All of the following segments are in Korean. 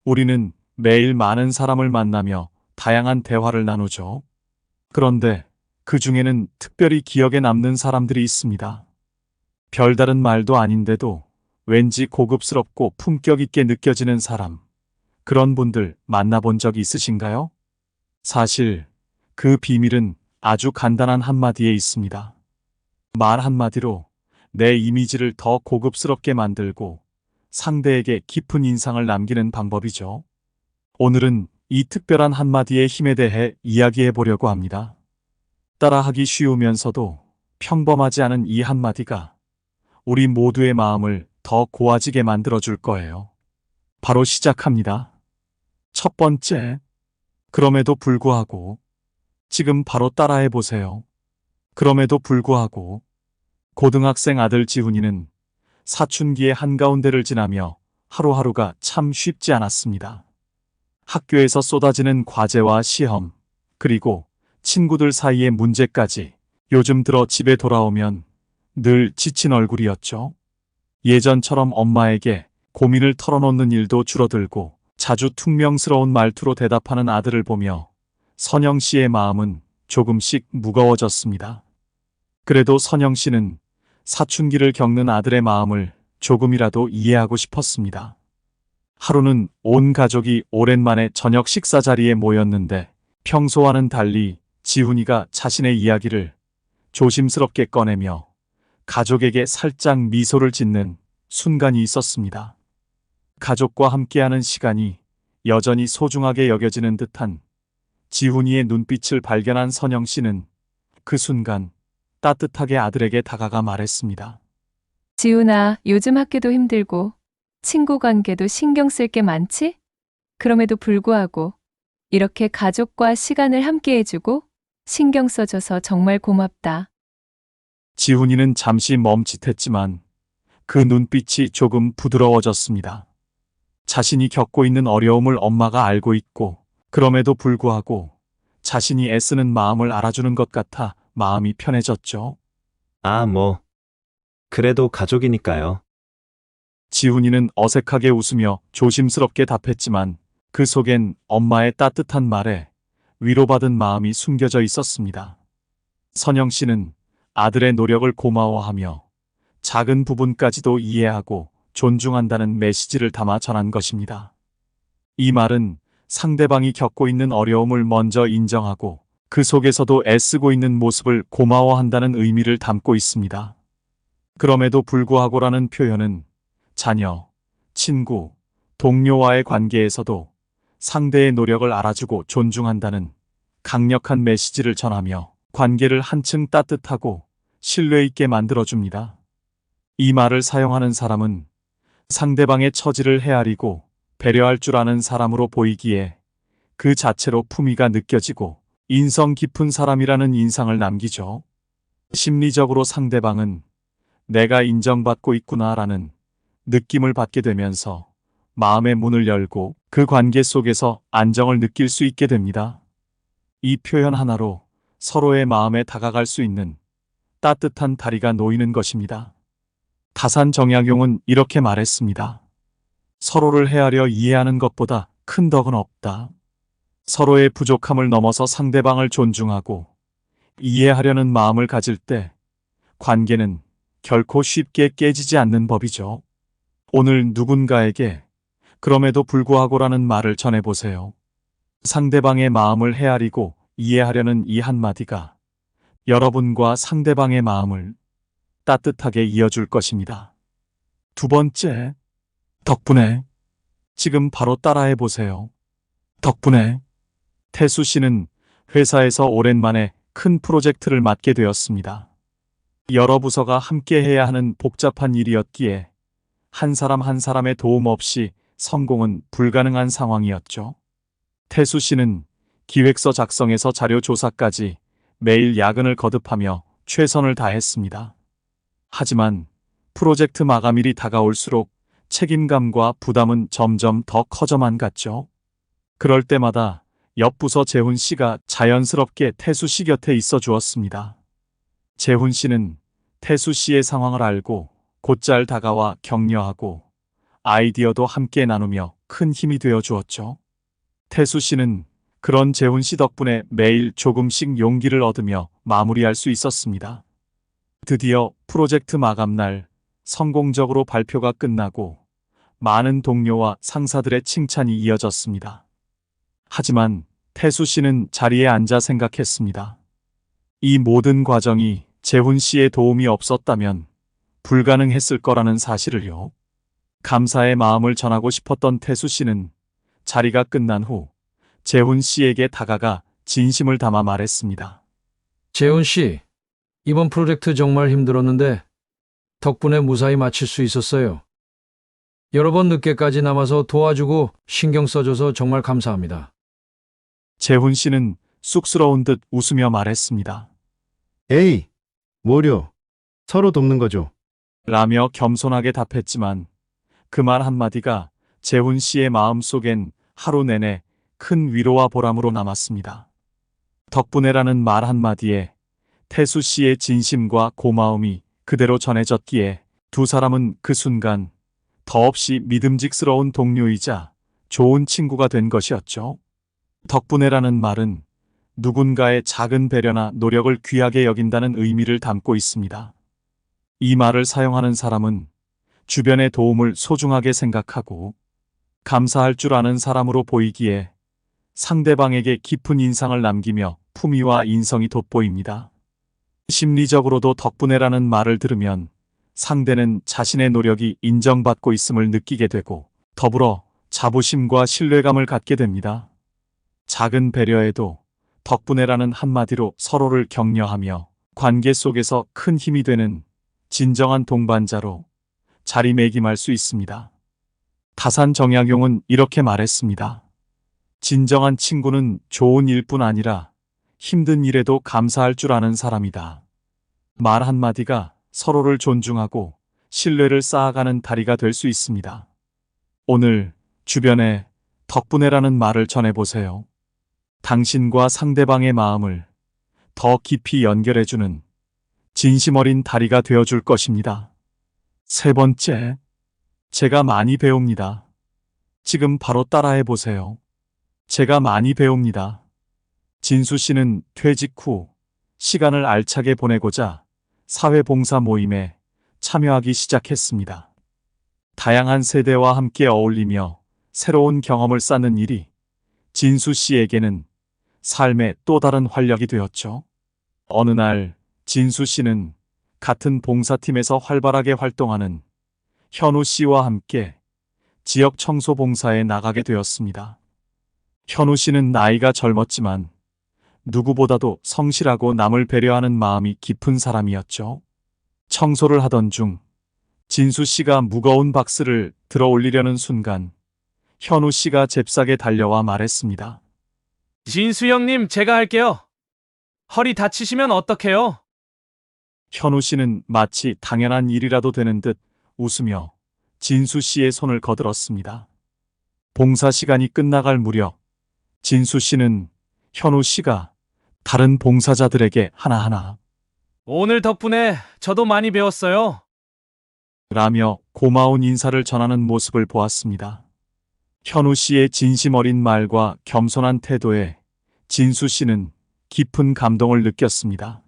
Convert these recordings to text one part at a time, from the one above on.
우리는 매일 많은 사람을 만나며 다양한 대화를 나누죠. 그런데 그 중에는 특별히 기억에 남는 사람들이 있습니다. 별다른 말도 아닌데도 왠지 고급스럽고 품격 있게 느껴지는 사람. 그런 분들 만나본 적 있으신가요? 사실 그 비밀은 아주 간단한 한마디에 있습니다. 말 한마디로 내 이미지를 더 고급스럽게 만들고 상대에게 깊은 인상을 남기는 방법이죠. 오늘은 이 특별한 한마디의 힘에 대해 이야기해 보려고 합니다. 따라하기 쉬우면서도 평범하지 않은 이 한마디가 우리 모두의 마음을 더 고와지게 만들어 줄 거예요. 바로 시작합니다. 첫 번째, 그럼에도 불구하고. 지금 바로 따라해 보세요. 그럼에도 불구하고. 고등학생 아들 지훈이는 사춘기의 한가운데를 지나며 하루하루가 참 쉽지 않았습니다. 학교에서 쏟아지는 과제와 시험, 그리고 친구들 사이의 문제까지 요즘 들어 집에 돌아오면 늘 지친 얼굴이었죠. 예전처럼 엄마에게 고민을 털어놓는 일도 줄어들고 자주 퉁명스러운 말투로 대답하는 아들을 보며 선영 씨의 마음은 조금씩 무거워졌습니다. 그래도 선영 씨는 사춘기를 겪는 아들의 마음을 조금이라도 이해하고 싶었습니다. 하루는 온 가족이 오랜만에 저녁 식사 자리에 모였는데 평소와는 달리 지훈이가 자신의 이야기를 조심스럽게 꺼내며 가족에게 살짝 미소를 짓는 순간이 있었습니다. 가족과 함께하는 시간이 여전히 소중하게 여겨지는 듯한 지훈이의 눈빛을 발견한 선영 씨는 그 순간 따뜻하게 아들에게 다가가 말했습니다. 지훈아, 요즘 학교도 힘들고 친구 관계도 신경 쓸 게 많지? 그럼에도 불구하고 이렇게 가족과 시간을 함께 해주고 신경 써줘서 정말 고맙다. 지훈이는 잠시 멈칫했지만 그 눈빛이 조금 부드러워졌습니다. 자신이 겪고 있는 어려움을 엄마가 알고 있고 그럼에도 불구하고 자신이 애쓰는 마음을 알아주는 것 같아 마음이 편해졌죠. 그래도 가족이니까요. 지훈이는 어색하게 웃으며 조심스럽게 답했지만 그 속엔 엄마의 따뜻한 말에 위로받은 마음이 숨겨져 있었습니다. 선영 씨는 아들의 노력을 고마워하며 작은 부분까지도 이해하고 존중한다는 메시지를 담아 전한 것입니다. 이 말은 상대방이 겪고 있는 어려움을 먼저 인정하고 그 속에서도 애쓰고 있는 모습을 고마워한다는 의미를 담고 있습니다. 그럼에도 불구하고라는 표현은 자녀, 친구, 동료와의 관계에서도 상대의 노력을 알아주고 존중한다는 강력한 메시지를 전하며 관계를 한층 따뜻하고 신뢰 있게 만들어줍니다. 이 말을 사용하는 사람은 상대방의 처지를 헤아리고 배려할 줄 아는 사람으로 보이기에 그 자체로 품위가 느껴지고 인성 깊은 사람이라는 인상을 남기죠. 심리적으로 상대방은 내가 인정받고 있구나라는 느낌을 받게 되면서 마음의 문을 열고 그 관계 속에서 안정을 느낄 수 있게 됩니다. 이 표현 하나로 서로의 마음에 다가갈 수 있는 따뜻한 다리가 놓이는 것입니다. 다산 정약용은 이렇게 말했습니다. 서로를 헤아려 이해하는 것보다 큰 덕은 없다. 서로의 부족함을 넘어서 상대방을 존중하고 이해하려는 마음을 가질 때 관계는 결코 쉽게 깨지지 않는 법이죠. 오늘 누군가에게 그럼에도 불구하고라는 말을 전해보세요. 상대방의 마음을 헤아리고 이해하려는 이 한마디가 여러분과 상대방의 마음을 따뜻하게 이어줄 것입니다. 두 번째, 덕분에. 지금 바로 따라해 보세요. 덕분에. 태수 씨는 회사에서 오랜만에 큰 프로젝트를 맡게 되었습니다. 여러 부서가 함께 해야 하는 복잡한 일이었기에 한 사람 한 사람의 도움 없이 성공은 불가능한 상황이었죠. 태수 씨는 기획서 작성에서 자료 조사까지 매일 야근을 거듭하며 최선을 다했습니다. 하지만 프로젝트 마감일이 다가올수록 책임감과 부담은 점점 더 커져만 갔죠. 그럴 때마다 옆 부서 재훈 씨가 자연스럽게 태수 씨 곁에 있어 주었습니다. 재훈 씨는 태수 씨의 상황을 알고 곧잘 다가와 격려하고 아이디어도 함께 나누며 큰 힘이 되어 주었죠. 태수 씨는 그런 재훈 씨 덕분에 매일 조금씩 용기를 얻으며 마무리할 수 있었습니다. 드디어 프로젝트 마감날 성공적으로 발표가 끝나고 많은 동료와 상사들의 칭찬이 이어졌습니다. 하지만 태수 씨는 자리에 앉아 생각했습니다. 이 모든 과정이 재훈 씨의 도움이 없었다면 불가능했을 거라는 사실을요. 감사의 마음을 전하고 싶었던 태수 씨는 자리가 끝난 후 재훈 씨에게 다가가 진심을 담아 말했습니다. 재훈 씨, 이번 프로젝트 정말 힘들었는데 덕분에 무사히 마칠 수 있었어요. 여러 번 늦게까지 남아서 도와주고 신경 써줘서 정말 감사합니다. 재훈 씨는 쑥스러운 듯 웃으며 말했습니다. 에이, 뭐려. 서로 돕는 거죠. 라며 겸손하게 답했지만 그 말 한마디가 재훈 씨의 마음속엔 하루 내내 큰 위로와 보람으로 남았습니다. 덕분에라는 말 한마디에 태수 씨의 진심과 고마움이 그대로 전해졌기에 두 사람은 그 순간 더없이 믿음직스러운 동료이자 좋은 친구가 된 것이었죠. 덕분에라는 말은 누군가의 작은 배려나 노력을 귀하게 여긴다는 의미를 담고 있습니다. 이 말을 사용하는 사람은 주변의 도움을 소중하게 생각하고 감사할 줄 아는 사람으로 보이기에 상대방에게 깊은 인상을 남기며 품위와 인성이 돋보입니다. 심리적으로도 덕분에라는 말을 들으면 상대는 자신의 노력이 인정받고 있음을 느끼게 되고 더불어 자부심과 신뢰감을 갖게 됩니다. 작은 배려에도 덕분에라는 한마디로 서로를 격려하며 관계 속에서 큰 힘이 되는 진정한 동반자로 자리매김할 수 있습니다. 다산 정약용은 이렇게 말했습니다. 진정한 친구는 좋은 일뿐 아니라 힘든 일에도 감사할 줄 아는 사람이다. 말 한마디가 서로를 존중하고 신뢰를 쌓아가는 다리가 될 수 있습니다. 오늘 주변에 덕분에라는 말을 전해보세요. 당신과 상대방의 마음을 더 깊이 연결해주는 진심 어린 다리가 되어줄 것입니다. 세 번째, 제가 많이 배웁니다. 지금 바로 따라해보세요. 제가 많이 배웁니다. 진수 씨는 퇴직 후 시간을 알차게 보내고자 사회봉사 모임에 참여하기 시작했습니다. 다양한 세대와 함께 어울리며 새로운 경험을 쌓는 일이 진수 씨에게는 삶의 또 다른 활력이 되었죠. 어느 날 진수 씨는 같은 봉사팀에서 활발하게 활동하는 현우 씨와 함께 지역 청소 봉사에 나가게 되었습니다. 현우 씨는 나이가 젊었지만 누구보다도 성실하고 남을 배려하는 마음이 깊은 사람이었죠. 청소를 하던 중 진수 씨가 무거운 박스를 들어 올리려는 순간 현우 씨가 잽싸게 달려와 말했습니다. 진수 형님, 제가 할게요. 허리 다치시면 어떡해요? 현우 씨는 마치 당연한 일이라도 되는 듯 웃으며 진수 씨의 손을 거들었습니다. 봉사 시간이 끝나갈 무렵 진수 씨는 현우 씨가 다른 봉사자들에게 하나하나 오늘 덕분에 저도 많이 배웠어요. 라며 고마운 인사를 전하는 모습을 보았습니다. 현우 씨의 진심 어린 말과 겸손한 태도에 진수 씨는 깊은 감동을 느꼈습니다.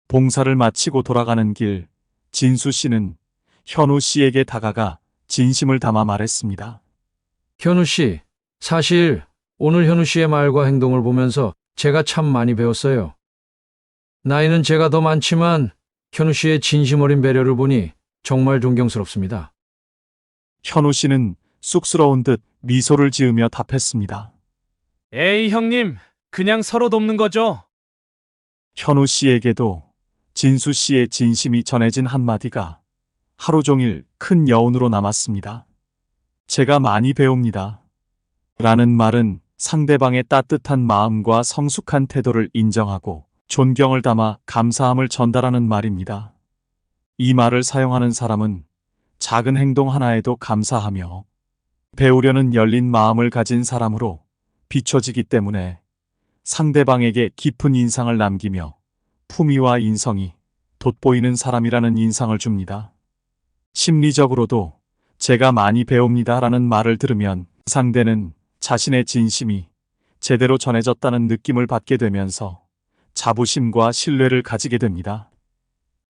봉사를 마치고 돌아가는 길, 진수 씨는 현우 씨에게 다가가 진심을 담아 말했습니다. 현우 씨, 사실 오늘 현우 씨의 말과 행동을 보면서 제가 참 많이 배웠어요. 나이는 제가 더 많지만 현우 씨의 진심 어린 배려를 보니 정말 존경스럽습니다. 현우 씨는 쑥스러운 듯 미소를 지으며 답했습니다. 에이 형님, 그냥 서로 돕는 거죠. 현우 씨에게도 진수 씨의 진심이 전해진 한마디가 하루 종일 큰 여운으로 남았습니다. 제가 많이 배웁니다. 라는 말은 상대방의 따뜻한 마음과 성숙한 태도를 인정하고 존경을 담아 감사함을 전달하는 말입니다. 이 말을 사용하는 사람은 작은 행동 하나에도 감사하며 배우려는 열린 마음을 가진 사람으로 비춰지기 때문에 상대방에게 깊은 인상을 남기며 품위와 인성이 돋보이는 사람이라는 인상을 줍니다. 심리적으로도 제가 많이 배웁니다라는 말을 들으면 상대는 자신의 진심이 제대로 전해졌다는 느낌을 받게 되면서 자부심과 신뢰를 가지게 됩니다.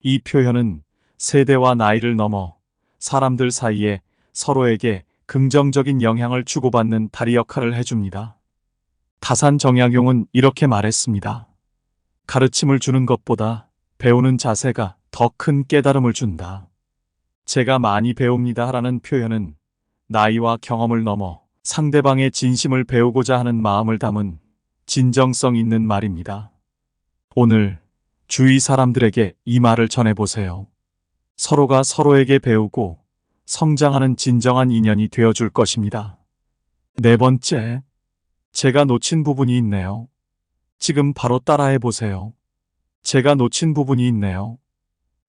이 표현은 세대와 나이를 넘어 사람들 사이에 서로에게 긍정적인 영향을 주고받는 다리 역할을 해줍니다. 다산 정약용은 이렇게 말했습니다. 가르침을 주는 것보다 배우는 자세가 더 큰 깨달음을 준다. 제가 많이 배웁니다라는 표현은 나이와 경험을 넘어 상대방의 진심을 배우고자 하는 마음을 담은 진정성 있는 말입니다. 오늘 주위 사람들에게 이 말을 전해보세요. 서로가 서로에게 배우고 성장하는 진정한 인연이 되어줄 것입니다. 네 번째, 제가 놓친 부분이 있네요. 지금 바로 따라해보세요. 제가 놓친 부분이 있네요.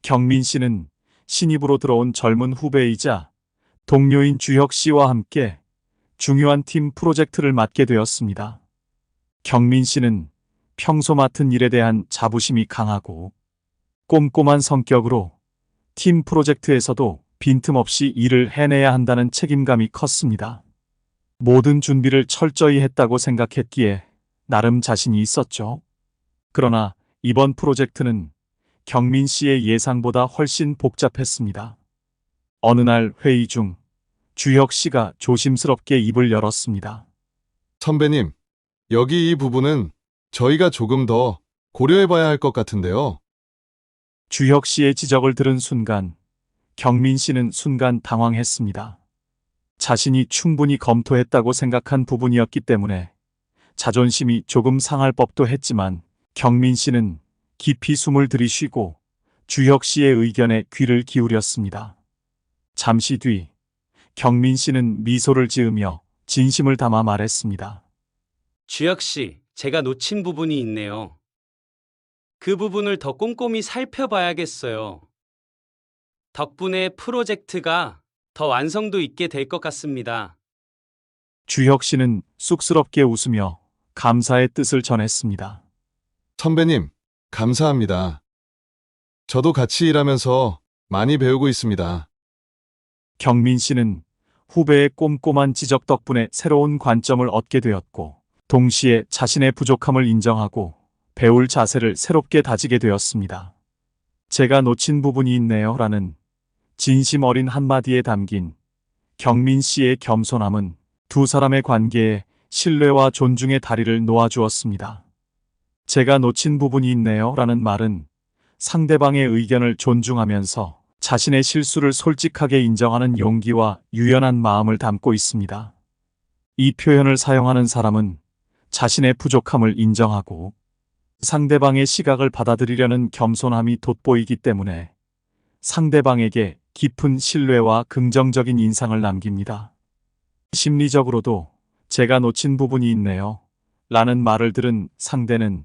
경민 씨는 신입으로 들어온 젊은 후배이자 동료인 주혁 씨와 함께 중요한 팀 프로젝트를 맡게 되었습니다. 경민 씨는 평소 맡은 일에 대한 자부심이 강하고 꼼꼼한 성격으로 팀 프로젝트에서도 빈틈없이 일을 해내야 한다는 책임감이 컸습니다. 모든 준비를 철저히 했다고 생각했기에 나름 자신이 있었죠. 그러나 이번 프로젝트는 경민 씨의 예상보다 훨씬 복잡했습니다. 어느 날 회의 중 주혁 씨가 조심스럽게 입을 열었습니다. 선배님, 여기 이 부분은 저희가 조금 더 고려해봐야 할 것 같은데요. 주혁 씨의 지적을 들은 순간 경민 씨는 순간 당황했습니다. 자신이 충분히 검토했다고 생각한 부분이었기 때문에 자존심이 조금 상할 법도 했지만 경민 씨는 깊이 숨을 들이쉬고 주혁 씨의 의견에 귀를 기울였습니다. 잠시 뒤 경민 씨는 미소를 지으며 진심을 담아 말했습니다. 주혁 씨, 제가 놓친 부분이 있네요. 그 부분을 더 꼼꼼히 살펴봐야겠어요. 덕분에 프로젝트가 더 완성도 있게 될 것 같습니다. 주혁 씨는 쑥스럽게 웃으며 감사의 뜻을 전했습니다. 선배님, 감사합니다. 저도 같이 일하면서 많이 배우고 있습니다. 경민 씨는 후배의 꼼꼼한 지적 덕분에 새로운 관점을 얻게 되었고, 동시에 자신의 부족함을 인정하고 배울 자세를 새롭게 다지게 되었습니다. 제가 놓친 부분이 있네요 라는 진심 어린 한마디에 담긴 경민 씨의 겸손함은 두 사람의 관계에 신뢰와 존중의 다리를 놓아주었습니다. 제가 놓친 부분이 있네요 라는 말은 상대방의 의견을 존중하면서 자신의 실수를 솔직하게 인정하는 용기와 유연한 마음을 담고 있습니다. 이 표현을 사용하는 사람은 자신의 부족함을 인정하고 상대방의 시각을 받아들이려는 겸손함이 돋보이기 때문에 상대방에게 깊은 신뢰와 긍정적인 인상을 남깁니다. 심리적으로도 제가 놓친 부분이 있네요 라는 말을 들은 상대는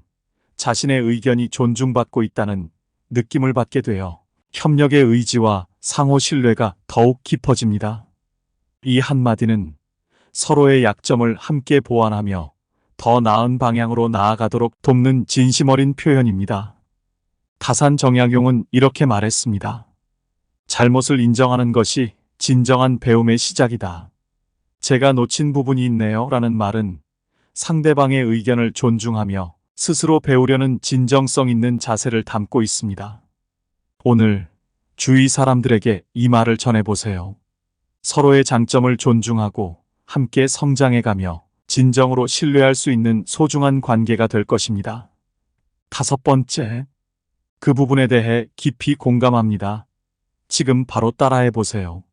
자신의 의견이 존중받고 있다는 느낌을 받게 되어 협력의 의지와 상호 신뢰가 더욱 깊어집니다. 이 한마디는 서로의 약점을 함께 보완하며 더 나은 방향으로 나아가도록 돕는 진심 어린 표현입니다. 다산 정약용은 이렇게 말했습니다. 잘못을 인정하는 것이 진정한 배움의 시작이다. 제가 놓친 부분이 있네요 라는 말은 상대방의 의견을 존중하며 스스로 배우려는 진정성 있는 자세를 담고 있습니다. 오늘 주위 사람들에게 이 말을 전해보세요. 서로의 장점을 존중하고 함께 성장해가며 진정으로 신뢰할 수 있는 소중한 관계가 될 것입니다. 다섯 번째, 그 부분에 대해 깊이 공감합니다. 지금 바로 따라해보세요.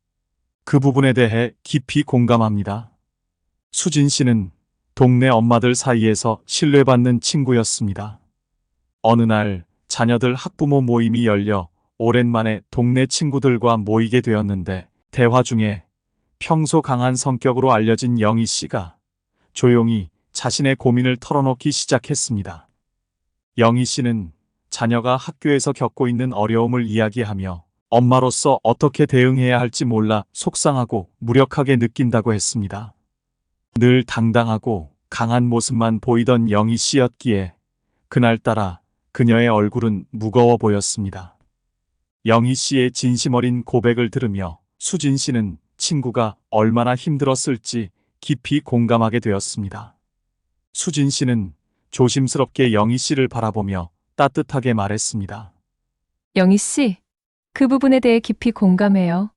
그 부분에 대해 깊이 공감합니다. 수진 씨는 동네 엄마들 사이에서 신뢰받는 친구였습니다. 어느 날 자녀들 학부모 모임이 열려 오랜만에 동네 친구들과 모이게 되었는데 대화 중에 평소 강한 성격으로 알려진 영희 씨가 조용히 자신의 고민을 털어놓기 시작했습니다. 영희 씨는 자녀가 학교에서 겪고 있는 어려움을 이야기하며 엄마로서 어떻게 대응해야 할지 몰라 속상하고 무력하게 느낀다고 했습니다. 늘 당당하고 강한 모습만 보이던 영희 씨였기에 그날따라 그녀의 얼굴은 무거워 보였습니다. 영희 씨의 진심 어린 고백을 들으며 수진 씨는 친구가 얼마나 힘들었을지 깊이 공감하게 되었습니다. 수진 씨는 조심스럽게 영희 씨를 바라보며 따뜻하게 말했습니다. 영희 씨, 그 부분에 대해 깊이 공감해요.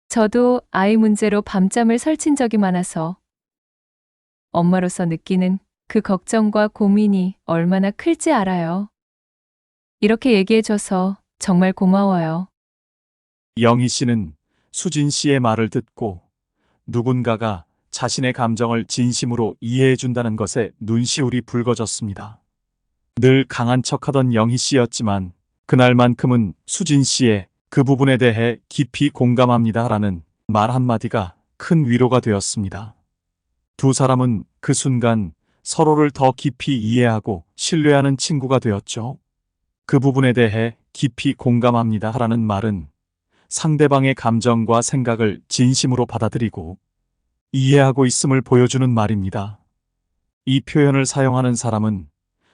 저도 아이 문제로 밤잠을 설친 적이 많아서 엄마로서 느끼는 그 걱정과 고민이 얼마나 클지 알아요. 이렇게 얘기해줘서 정말 고마워요. 영희 씨는 수진 씨의 말을 듣고 누군가가 자신의 감정을 진심으로 이해해 준다는 것에 눈시울이 붉어졌습니다. 늘 강한 척하던 영희 씨였지만 그날만큼은 수진 씨의 그 부분에 대해 깊이 공감합니다라는 말 한마디가 큰 위로가 되었습니다. 두 사람은 그 순간 서로를 더 깊이 이해하고 신뢰하는 친구가 되었죠. 그 부분에 대해 깊이 공감합니다라는 말은 상대방의 감정과 생각을 진심으로 받아들이고 이해하고 있음을 보여주는 말입니다. 이 표현을 사용하는 사람은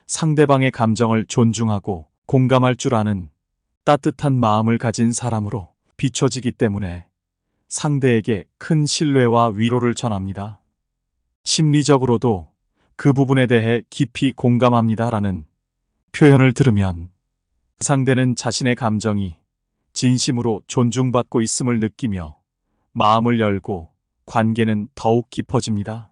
상대방의 감정을 존중하고 공감할 줄 아는 따뜻한 마음을 가진 사람으로 비춰지기 때문에 상대에게 큰 신뢰와 위로를 전합니다. 심리적으로도 그 부분에 대해 깊이 공감합니다라는 표현을 들으면 상대는 자신의 감정이 진심으로 존중받고 있음을 느끼며 마음을 열고 관계는 더욱 깊어집니다.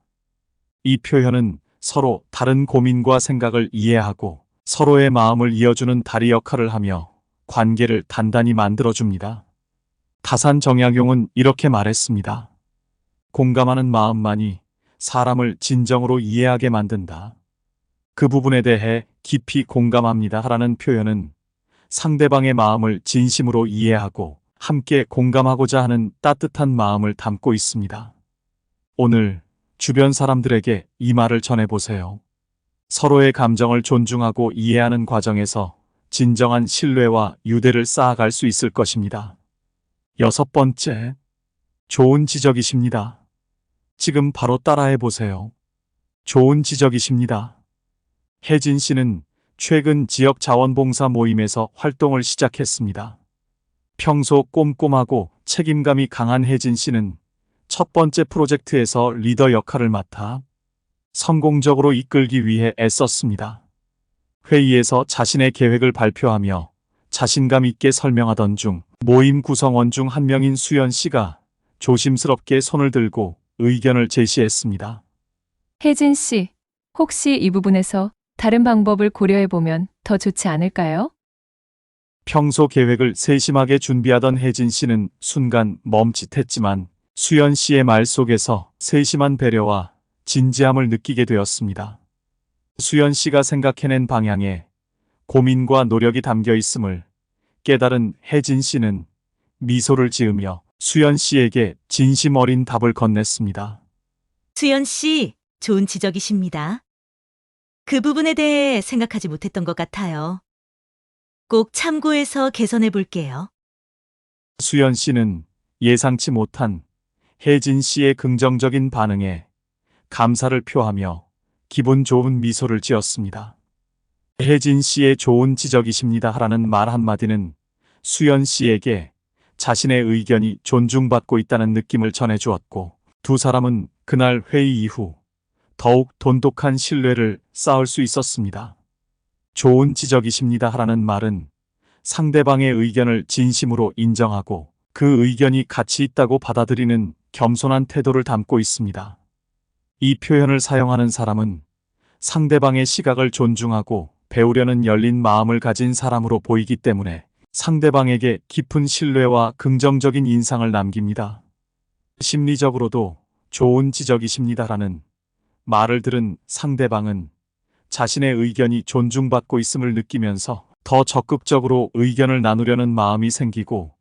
이 표현은 서로 다른 고민과 생각을 이해하고 서로의 마음을 이어주는 다리 역할을 하며 관계를 단단히 만들어줍니다. 다산 정약용은 이렇게 말했습니다. 공감하는 마음만이 사람을 진정으로 이해하게 만든다. 그 부분에 대해 깊이 공감합니다 라는 표현은 상대방의 마음을 진심으로 이해하고 함께 공감하고자 하는 따뜻한 마음을 담고 있습니다. 오늘 주변 사람들에게 이 말을 전해보세요. 서로의 감정을 존중하고 이해하는 과정에서 진정한 신뢰와 유대를 쌓아갈 수 있을 것입니다. 6번째, 좋은 지적이십니다. 지금 바로 따라해 보세요. 좋은 지적이십니다. 혜진 씨는 최근 지역 자원봉사 모임에서 활동을 시작했습니다. 평소 꼼꼼하고 책임감이 강한 혜진 씨는 첫 번째 프로젝트에서 리더 역할을 맡아 성공적으로 이끌기 위해 애썼습니다. 회의에서 자신의 계획을 발표하며 자신감 있게 설명하던 중 모임 구성원 중 한 명인 수연 씨가 조심스럽게 손을 들고 의견을 제시했습니다. 혜진 씨, 혹시 이 부분에서 다른 방법을 고려해보면 더 좋지 않을까요? 평소 계획을 세심하게 준비하던 혜진 씨는 순간 멈칫했지만 수연 씨의 말 속에서 세심한 배려와 진지함을 느끼게 되었습니다. 수연 씨가 생각해낸 방향에 고민과 노력이 담겨 있음을 깨달은 혜진 씨는 미소를 지으며 수연 씨에게 진심 어린 답을 건넸습니다. 수연 씨, 좋은 지적이십니다. 그 부분에 대해 생각하지 못했던 것 같아요. 꼭 참고해서 개선해 볼게요. 수연 씨는 예상치 못한 혜진 씨의 긍정적인 반응에 감사를 표하며 기분 좋은 미소를 지었습니다. 혜진 씨의 좋은 지적이십니다 하라는 말 한마디는 수연 씨에게 자신의 의견이 존중받고 있다는 느낌을 전해주었고 두 사람은 그날 회의 이후 더욱 돈독한 신뢰를 쌓을 수 있었습니다. 좋은 지적이십니다 하라는 말은 상대방의 의견을 진심으로 인정하고 그 의견이 가치 있다고 받아들이는 겸손한 태도를 담고 있습니다. 이 표현을 사용하는 사람은 상대방의 시각을 존중하고 배우려는 열린 마음을 가진 사람으로 보이기 때문에 상대방에게 깊은 신뢰와 긍정적인 인상을 남깁니다. 심리적으로도 좋은 지적이십니다라는 말을 들은 상대방은 자신의 의견이 존중받고 있음을 느끼면서 더 적극적으로 의견을 나누려는 마음이 생기고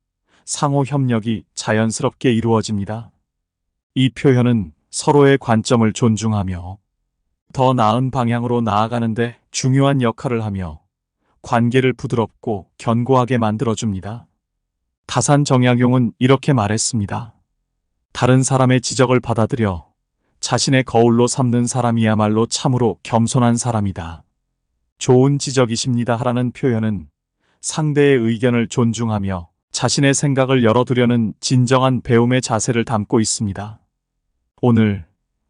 상호 협력이 자연스럽게 이루어집니다. 이 표현은 서로의 관점을 존중하며 더 나은 방향으로 나아가는데 중요한 역할을 하며 관계를 부드럽고 견고하게 만들어줍니다. 다산 정약용은 이렇게 말했습니다. 다른 사람의 지적을 받아들여 자신의 거울로 삼는 사람이야말로 참으로 겸손한 사람이다. 좋은 지적이십니다 하라는 표현은 상대의 의견을 존중하며 자신의 생각을 열어두려는 진정한 배움의 자세를 담고 있습니다. 오늘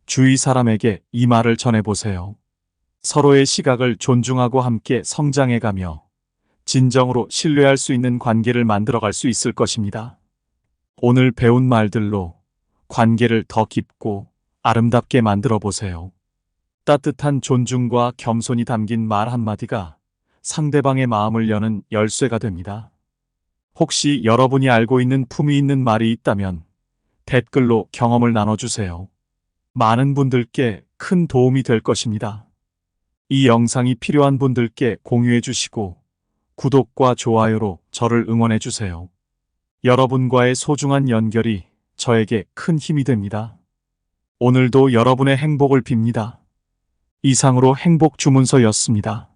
주위 사람에게 이 말을 전해보세요. 서로의 시각을 존중하고 함께 성장해가며 진정으로 신뢰할 수 있는 관계를 만들어갈 수 있을 것입니다. 오늘 배운 말들로 관계를 더 깊고 아름답게 만들어 보세요. 따뜻한 존중과 겸손이 담긴 말 한마디가 상대방의 마음을 여는 열쇠가 됩니다. 혹시 여러분이 알고 있는 품위 있는 말이 있다면 댓글로 경험을 나눠주세요. 많은 분들께 큰 도움이 될 것입니다. 이 영상이 필요한 분들께 공유해 주시고 구독과 좋아요로 저를 응원해 주세요. 여러분과의 소중한 연결이 저에게 큰 힘이 됩니다. 오늘도 여러분의 행복을 빕니다. 이상으로 행복 주문서였습니다.